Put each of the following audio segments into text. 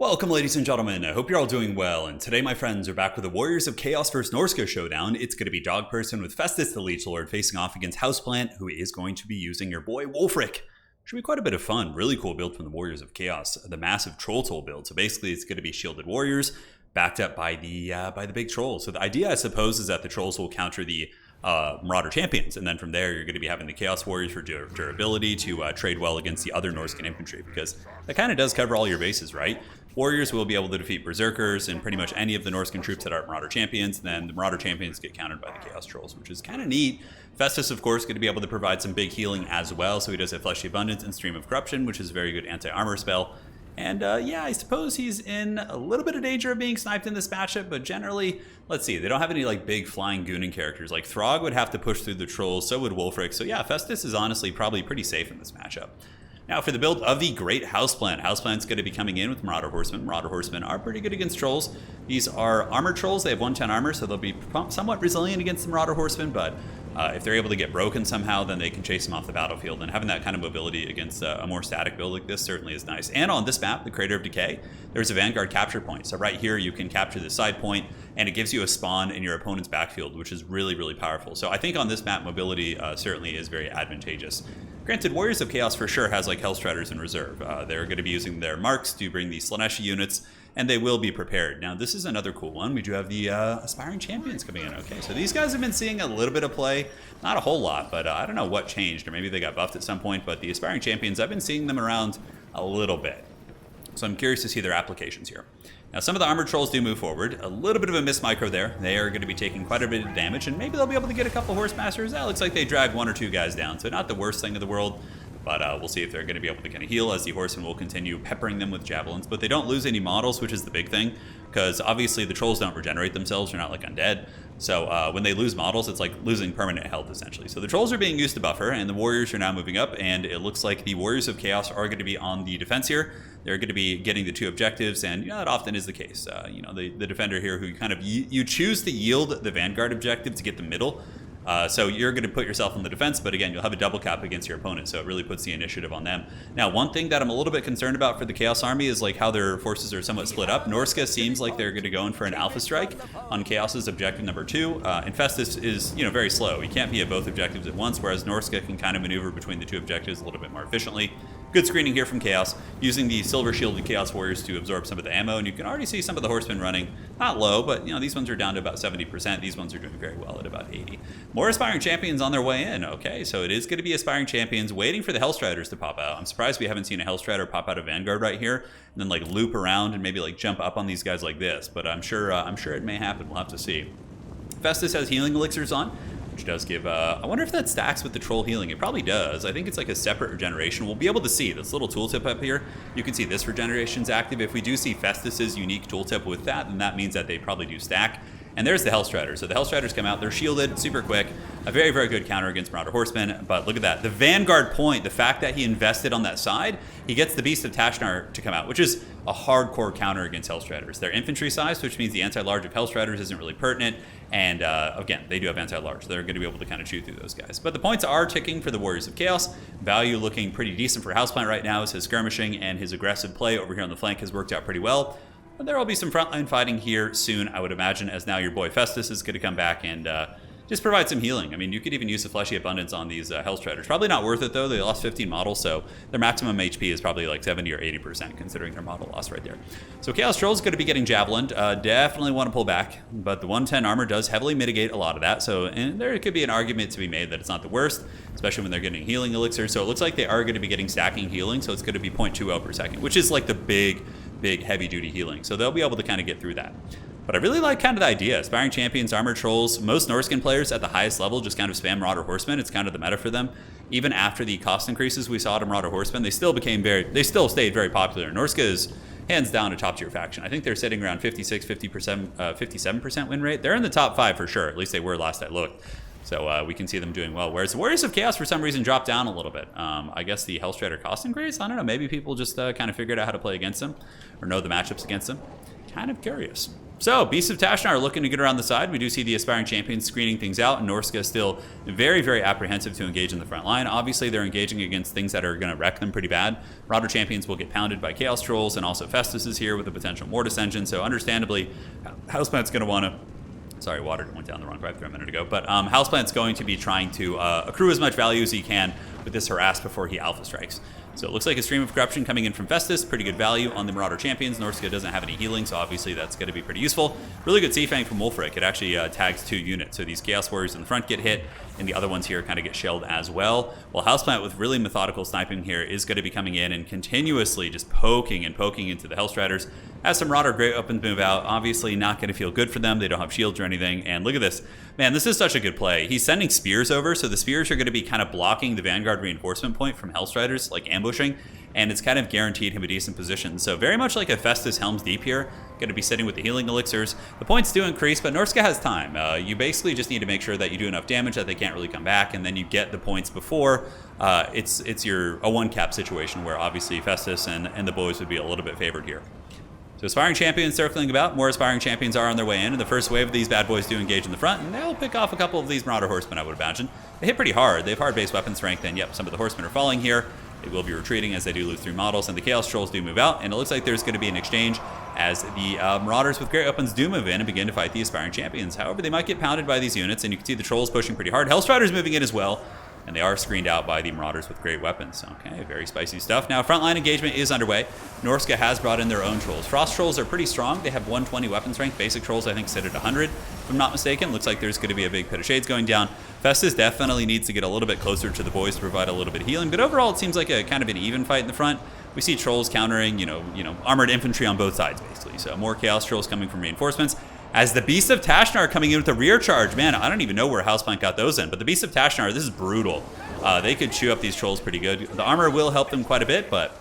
Welcome, ladies and gentlemen. I hope you're all doing well, and today, my friends, we're back with the Warriors of Chaos vs. Norsca showdown. It's going to be Dog Person with FESTUS, the Leech Lord, facing off against Houseplant, who is going to be using your boy Wolfric. Should be quite a bit of fun. Really cool build from the Warriors of Chaos, the massive Troll Toll build. So basically, it's going to be shielded warriors backed up by the big trolls. So the idea, I suppose, is that the trolls will counter the Marauder champions, and then from there you're going to be having the Chaos Warriors for durability to trade well against the other Norscan infantry, because that kind of does cover all your bases, right? Warriors will be able to defeat Berserkers and pretty much any of the Norscan troops that aren't Marauder champions, and then the Marauder champions get countered by the Chaos Trolls, which is kind of neat. FESTUS, of course, going to be able to provide some big healing as well, so he does have Fleshy Abundance and Stream of Corruption, which is a very good anti-armor spell. And yeah, I suppose he's in a little bit of danger of being sniped in this matchup, but generally, let's see, they don't have any like big flying gooning characters. Like Throg would have to push through the trolls, so would Wolfric. So yeah, FESTUS is honestly probably pretty safe in this matchup. Now for the build of the Great Houseplant. Houseplant's going to be coming in with Marauder Horsemen. Marauder Horsemen are pretty good against trolls. These are armored trolls. They have 110 armor, so they'll be somewhat resilient against the Marauder Horsemen, but if they're able to get broken somehow, then they can chase them off the battlefield. And having that kind of mobility against a more static build like this certainly is nice. And on this map, the Crater of Decay, there's a Vanguard capture point. So right here, you can capture the side point, and it gives you a spawn in your opponent's backfield, which is really, really powerful. So I think on this map, mobility certainly is very advantageous. Granted, Warriors of Chaos for sure has like Hellstriders in reserve. They're going to be using their marks to bring the Slaneshi units, and they will be prepared. Now, this is another cool one. We do have the Aspiring Champions coming in. Okay, so these guys have been seeing a little bit of play. Not a whole lot, but I don't know what changed, or maybe they got buffed at some point, but the Aspiring Champions, I've been seeing them around a little bit. So I'm curious to see their applications here. Now, some of the armored trolls do move forward. A little bit of a miss micro there. They are going to be taking quite a bit of damage, and maybe they'll be able to get a couple Horse Masters. That looks like they dragged 1 or 2 guys down, so not the worst thing in the world. But we'll see if they're going to be able to kind of heal, as the Horsemen will continue peppering them with javelins. But they don't lose any models, which is the big thing, because obviously the trolls don't regenerate themselves. They're not like undead. So when they lose models, it's like losing permanent health, essentially. So the trolls are being used to buffer, and the warriors are now moving up. And it looks like the Warriors of Chaos are going to be on the defense here. They're going to be getting the 2 objectives, and that often is the case. The defender here, who kind of you choose to yield the Vanguard objective to get the middle. So you're going to put yourself on the defense, but again, you'll have a double cap against your opponent, so it really puts the initiative on them. Now, one thing that I'm a little bit concerned about for the Chaos Army is like how their forces are somewhat split up. Norsca seems like they're going to go in for an alpha strike on Chaos's objective number 2, and FESTUS is very slow. He can't be at both objectives at once, whereas Norsca can kind of maneuver between the 2 objectives a little bit more efficiently. Good screening here from Chaos, using the Silver Shielded Chaos Warriors to absorb some of the ammo, and you can already see some of the Horsemen running, not low, but these ones are down to about 70%. These ones are doing very well at about 80. More Aspiring Champions on their way in. Okay, so it is going to be Aspiring Champions waiting for the Hellstriders to pop out. I'm surprised we haven't seen a Hellstrider pop out of Vanguard right here, and then like loop around and maybe like jump up on these guys like this, but I'm sure it may happen. We'll have to see. FESTUS has healing elixirs on, which does give, I wonder if that stacks with the troll healing. It probably does. I think it's like a separate regeneration. We'll be able to see this little tooltip up here. You can see this regeneration's active. If we do see FESTUS's unique tooltip with that, then that means that they probably do stack. And there's the Hellstriders. So the Hellstriders come out, they're shielded, super quick. A very, very good counter against Marauder Horsemen. But look at that. The Vanguard point, the fact that he invested on that side, he gets the Beast of Tashnar to come out, which is a hardcore counter against Hellstriders. They're infantry sized, which means the anti-large of Hellstriders isn't really pertinent. And again, they do have anti-large. They're going to be able to kind of chew through those guys. But the points are ticking for the Warriors of Chaos. Value looking pretty decent for Houseplant right now, as his skirmishing and his aggressive play over here on the flank has worked out pretty well. But there will be some frontline fighting here soon, I would imagine, as now your boy FESTUS is going to come back and just provide some healing. I mean, you could even use the Fleshy Abundance on these Hellstriders. Probably not worth it, though. They lost 15 models, so their maximum HP is probably like 70 or 80%, considering their model loss right there. So Chaos Troll is going to be getting javelined. Definitely want to pull back, but the 110 armor does heavily mitigate a lot of that. So and there could be an argument to be made that it's not the worst, especially when they're getting healing elixir. So it looks like they are going to be getting stacking healing, so it's going to be 0.20 per second, which is like the big heavy-duty healing. So they'll be able to kind of get through that. But I really like kind of the idea. Aspiring Champions, Armored Trolls, most Norscan players at the highest level just kind of spam Marauder Horsemen. It's kind of the meta for them. Even after the cost increases we saw to Marauder Horsemen, they still stayed very popular. Norsca is hands down a top tier faction. I think they're sitting around 56, 50%, 57% win rate. They're in the top 5 for sure. At least they were last I looked. So we can see them doing well. Whereas the Warriors of Chaos, for some reason, dropped down a little bit. I guess the Hellstrider cost increase? I don't know. Maybe people just kind of figured out how to play against them or know the matchups against them. Kind of curious. So, Beasts of Tashnar are looking to get around the side. We do see the Aspiring Champions screening things out, and Norsca is still very, very apprehensive to engage in the front line. Obviously, they're engaging against things that are going to wreck them pretty bad. Marauder Champions will get pounded by Chaos Trolls, and also Festus is here with a potential Mortis Engine, so understandably, Houseplant's going to want to... Sorry, water went down the wrong pipe there a minute ago, but Houseplant's going to be trying to accrue as much value as he can with this harass before he alpha strikes. So it looks like a Stream of Corruption coming in from Festus. Pretty good value on the Marauder Champions. Norsca doesn't have any healing, so obviously that's going to be pretty useful. Really good C-Fang from Wolfric. It actually tags 2 units. So these Chaos Warriors in the front get hit, and the other ones here kind of get shelled as well. While Houseplant with really methodical sniping here is going to be coming in and continuously just poking and poking into the Hellstriders. As some Marauder Great Weapons move out, obviously not going to feel good for them. They don't have shields or anything. And look at this. Man, this is such a good play. He's sending spears over, so the spears are going to be kind of blocking the Vanguard reinforcement point from Hellstriders, like ambushing. And it's kind of guaranteed him a decent position. So very much like a Festus Helm's Deep here, going to be sitting with the healing elixirs. The points do increase, but Norsca has time. You basically just need to make sure that you do enough damage that they can't really come back, and then you get the points before it's a 1-cap situation where obviously Festus and the boys would be a little bit favored here. So Aspiring Champions circling about. More Aspiring Champions are on their way in, and the first wave of these bad boys do engage in the front, and they'll pick off a couple of these Marauder Horsemen, I would imagine. They hit pretty hard. They have hard base weapon strength, and yep, some of the Horsemen are falling here. They will be retreating as they do lose 3 models, and the Chaos Trolls do move out, and it looks like there's going to be an exchange as the Marauders with Great Weapons do move in and begin to fight the Aspiring Champions. However, they might get pounded by these units, and you can see the Trolls pushing pretty hard. Hellstriders moving in as well, and they are screened out by the Marauders with Great Weapons. Okay, very spicy stuff. Now, frontline engagement is underway. Norsca has brought in their own Trolls. Frost Trolls are pretty strong. They have 120 weapon strength. Basic Trolls, I think, sit at 100, if I'm not mistaken. Looks like there's going to be a big pit of shades going down. Festus definitely needs to get a little bit closer to the boys to provide a little bit of healing, but overall it seems like a kind of an even fight in the front. We see Trolls countering, you know, armored infantry on both sides, basically. So more Chaos Trolls coming from reinforcements. As the Beasts of Tashnar coming in with a rear charge. Man, I don't even know where Houseplant got those in, but the Beasts of Tashnar, this is brutal. They could chew up these Trolls pretty good. The armor will help them quite a bit, but...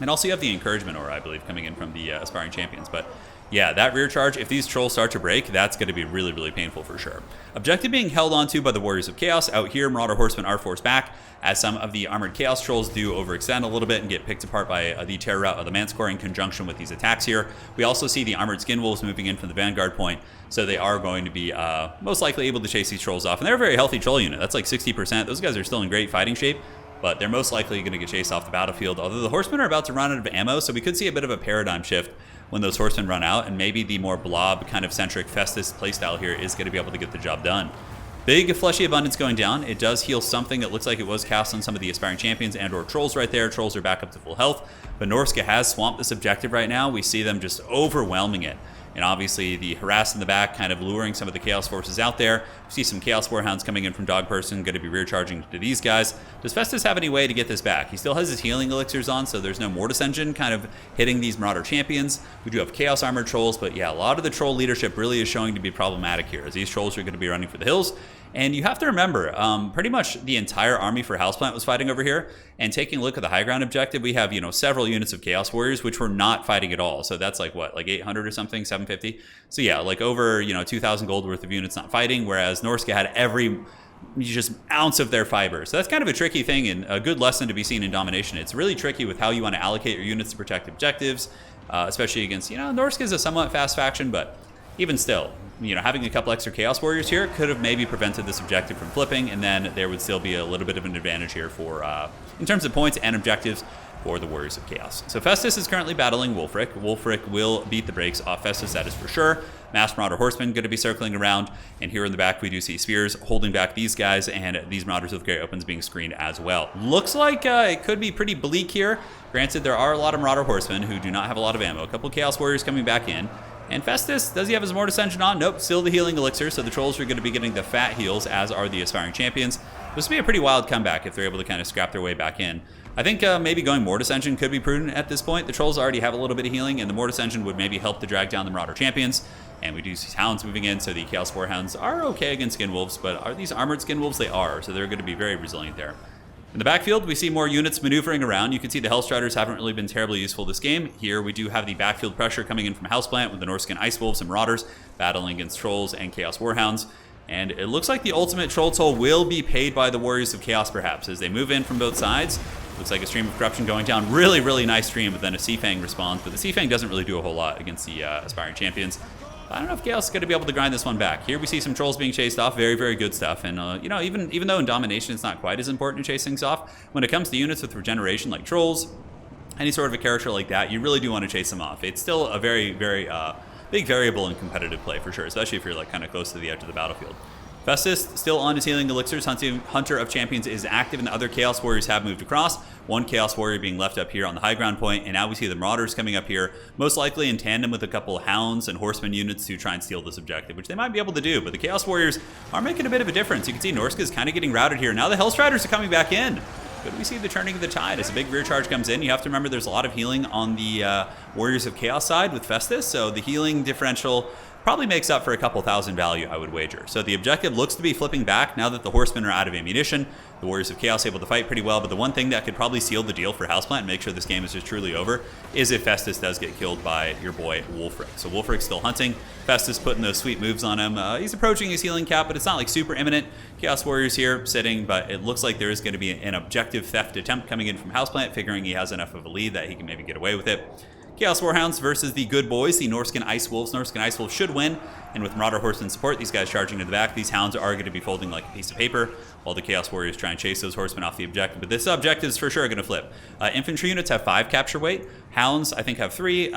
And also you have the Encouragement Aura, I believe, coming in from the Aspiring Champions. But yeah, that rear charge, if these Trolls start to break, that's going to be really, really painful for sure. Objective being held onto by the Warriors of Chaos. Out here, Marauder Horsemen are forced back, as some of the Armored Chaos Trolls do overextend a little bit and get picked apart by the Terror Route of the Manticore in conjunction with these attacks here. We also see the Armored Skin Wolves moving in from the Vanguard point, so they are going to be most likely able to chase these Trolls off. And they're a very healthy Troll unit. That's like 60%. Those guys are still in great fighting shape, but they're most likely going to get chased off the battlefield, although the Horsemen are about to run out of ammo, so we could see a bit of a paradigm shift when those Horsemen run out, and maybe the more blob kind of centric Festus playstyle here is going to be able to get the job done. Big Fleshy Abundance going down. It does heal something. It looks like it was cast on some of the Aspiring Champions and or Trolls right there. Trolls are back up to full health, but Norsca has swamped this objective right now. We see them just overwhelming it. And obviously the harass in the back kind of luring some of the Chaos Forces out there. We see some Chaos Warhounds coming in from Dog Person, going to be rear charging to these guys. Does Festus have any way to get this back? He still has his healing elixirs on, so there's no Mortis Engine kind of hitting these Marauder Champions. We do have Chaos Armored Trolls, but yeah, a lot of the Troll leadership really is showing to be problematic here, as these Trolls are going to be running for the hills. And you have to remember, pretty much the entire army for Houseplant was fighting over here. And taking a look at the high ground objective, we have, several units of Chaos Warriors, which were not fighting at all. So that's like, what, like 800 or something, 750? So yeah, like over, 2,000 gold worth of units not fighting, whereas Norsca had every just ounce of their fiber. So that's kind of a tricky thing and a good lesson to be seen in Domination. It's really tricky with how you want to allocate your units to protect objectives, especially against, Norsca is a somewhat fast faction, but even still, having a couple extra Chaos Warriors here could have maybe prevented this objective from flipping, and then there would still be a little bit of an advantage here for, in terms of points and objectives, for the Warriors of Chaos. So Festus is currently battling Wolfric. Wolfric will beat the brakes off Festus, that is for sure. Masked Marauder Horsemen going to be circling around, and here in the back we do see Spears holding back these guys, and these Marauders with Great Weapons being screened as well. Looks like it could be pretty bleak here. Granted, there are a lot of Marauder Horsemen who do not have a lot of ammo. A couple of Chaos Warriors coming back in. And Festus, does he have his Mortis Engine on? Nope, still the healing elixir, so the Trolls are going to be getting the fat heals, as are the Aspiring Champions. This would be a pretty wild comeback if they're able to kind of scrap their way back in. I think maybe going Mortis Engine could be prudent at this point. The Trolls already have a little bit of healing, and the Mortis Engine would maybe help to drag down the Marauder Champions. And we do see Hounds moving in, so the Chaos Warhounds are okay against Skin Wolves, but are these armored Skin Wolves? They are, so they're going to be very resilient there. In the backfield, we see more units maneuvering around. You can see the Hellstriders haven't really been terribly useful this game. Here, we do have the backfield pressure coming in from Houseplant with the Norscan Ice Wolves and Marauders battling against Trolls and Chaos Warhounds. And it looks like the ultimate Troll toll will be paid by the Warriors of Chaos, perhaps, as they move in from both sides. Looks like a Stream of Corruption going down. Really, really nice stream, but then a C-Fang responds. But the C-Fang doesn't really do a whole lot against the Aspiring Champions. I don't know if Chaos is going to be able to grind this one back. Here we see some trolls being chased off. Very, very good stuff. And, you know, even though in domination it's not quite as important to chase things off, when it comes to units with regeneration like trolls, any sort of a character like that, you really do want to chase them off. It's still a very, very big variable in competitive play for sure, especially if you're like kind of close to the edge of the battlefield. Festus still on his healing elixirs. Hunter of Champions is active, and the other Chaos Warriors have moved across. One Chaos Warrior being left up here on the high ground point, and now we see the Marauders coming up here, most likely in tandem with a couple of Hounds and Horsemen units to try and steal this objective, which they might be able to do, but the Chaos Warriors are making a bit of a difference. You can see Norsca is kind of getting routed here. Now the Hellstriders are coming back in. But we see the turning of the tide as a big rear charge comes in. You have to remember there's a lot of healing on the Warriors of Chaos side with Festus, so the healing differential probably makes up for a couple thousand value, I would wager. So the objective looks to be flipping back now that the Horsemen are out of ammunition. The Warriors of Chaos able to fight pretty well, but the one thing that could probably seal the deal for Houseplant and make sure this game is just truly over is if Festus does get killed by your boy Wolfric. So Wolfric's still hunting. Festus putting those sweet moves on him. He's approaching his healing cap, but it's not like super imminent. Chaos Warriors here sitting, but it looks like there is going to be an objective theft attempt coming in from Houseplant, figuring he has enough of a lead that he can maybe get away with it. Chaos Warhounds versus the good boys, the Norscan Ice Wolves. Norscan Ice Wolves should win, and with Marauder Horsemen support, these guys charging to the back, these Hounds are going to be folding like a piece of paper, while the Chaos Warriors try and chase those Horsemen off the objective. But this objective is for sure going to flip. Infantry units have 5 capture weight. Hounds, I think, have 3.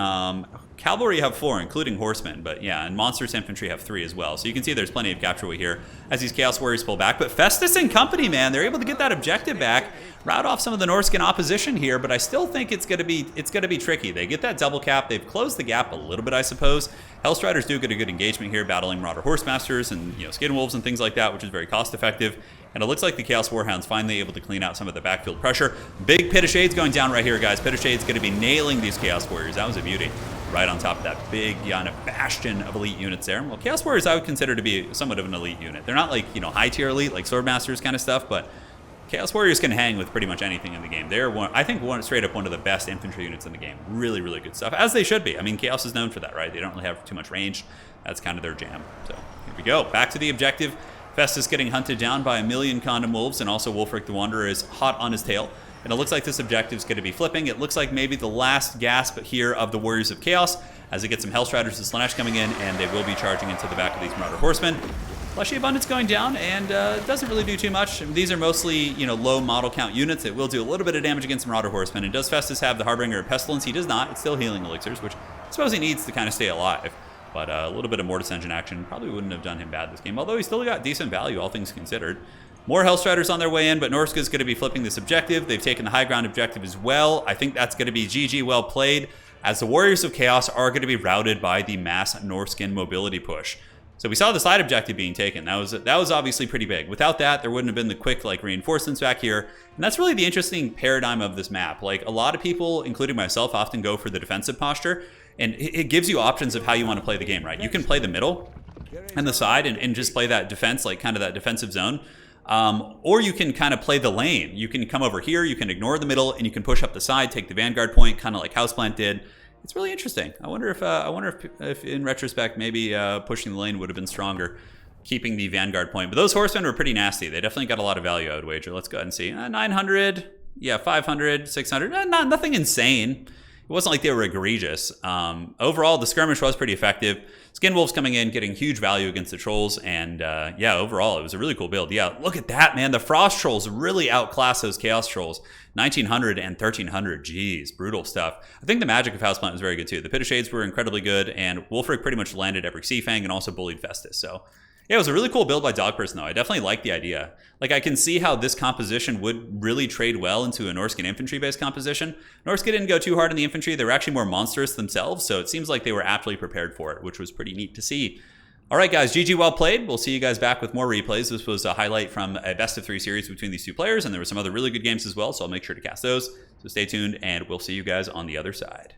Cavalry have 4, including Horsemen. But yeah, and Monstrous Infantry have 3 as well. So you can see there's plenty of capture weight here as these Chaos Warriors pull back. But Festus and company, man, they're able to get that objective back, rout off some of the Norscan opposition here, but I still think it's gonna be tricky. They get that double cap. They've closed the gap a little bit, I suppose. Hellstriders do get a good engagement here, battling Marauder Horsemasters and Skin Wolves and things like that, which is very cost effective. And it looks like the Chaos Warhounds finally able to clean out some of the backfield pressure. Big Pit of Shades going down right here, guys. Pit of Shades going to be nailing these Chaos Warriors. That was a beauty. Right on top of that big bastion of elite units there. Well, Chaos Warriors I would consider to be somewhat of an elite unit. They're not like, high tier elite, like Swordmasters kind of stuff, but Chaos Warriors can hang with pretty much anything in the game. They're, I think, straight up one of the best infantry units in the game. Really, really good stuff, as they should be. I mean, Chaos is known for that, right? They don't really have too much range. That's kind of their jam. So here we go. Back to the objective. Festus getting hunted down by a million Condom Wolves, and also Wolfric the Wanderer is hot on his tail. And it looks like this objective is going to be flipping. It looks like maybe the last gasp here of the Warriors of Chaos as they get some Hellstriders and Slanesh coming in, and they will be charging into the back of these Marauder Horsemen. Fleshy Abundance going down, and doesn't really do too much. These are mostly, low model count units. It will do a little bit of damage against Marauder Horsemen. And does Festus have the Harbinger of Pestilence? He does not. It's still healing elixirs, which I suppose he needs to kind of stay alive. But a little bit of Mortis Engine action probably wouldn't have done him bad this game, although he still got decent value, all things considered. More Hellstriders on their way in, but Norsca is going to be flipping this objective. They've taken the high ground objective as well. I think that's going to be GG well played, as the Warriors of Chaos are going to be routed by the mass Norscan mobility push. So we saw the side objective being taken. That was obviously pretty big. Without that, there wouldn't have been the quick reinforcements back here. And that's really the interesting paradigm of this map. Like, a lot of people, including myself, often go for the defensive posture. And it gives you options of how you want to play the game, right? You can play the middle and the side and just play that defense, like kind of that defensive zone. Or you can kind of play the lane. You can come over here, you can ignore the middle, and you can push up the side, take the Vanguard point, kind of like Houseplant did. It's really interesting. I wonder if in retrospect, maybe pushing the lane would have been stronger, keeping the Vanguard point. But those Horsemen were pretty nasty. They definitely got a lot of value, I would wager. Let's go ahead and see. 900, yeah, 500, 600, nothing insane. It wasn't like they were egregious. Overall, the skirmish was pretty effective. Skin Wolves coming in, getting huge value against the Trolls, and yeah, overall, it was a really cool build. Yeah, look at that, man. The Frost Trolls really outclass those Chaos Trolls. 1900 and 1300, jeez, brutal stuff. I think the magic of Houseplant was very good too. The Pit of Shades were incredibly good, and Wolfric pretty much landed every Seafang and also bullied Festus, so... yeah, it was a really cool build by Dogperson, though. I definitely like the idea. Like, I can see how this composition would really trade well into a Norscan infantry-based composition. Norsca didn't go too hard in the infantry. They were actually more monstrous themselves, so it seems like they were aptly prepared for it, which was pretty neat to see. All right, guys, GG well played. We'll see you guys back with more replays. This was a highlight from a best-of-3 series between these two players, and there were some other really good games as well, so I'll make sure to cast those. So stay tuned, and we'll see you guys on the other side.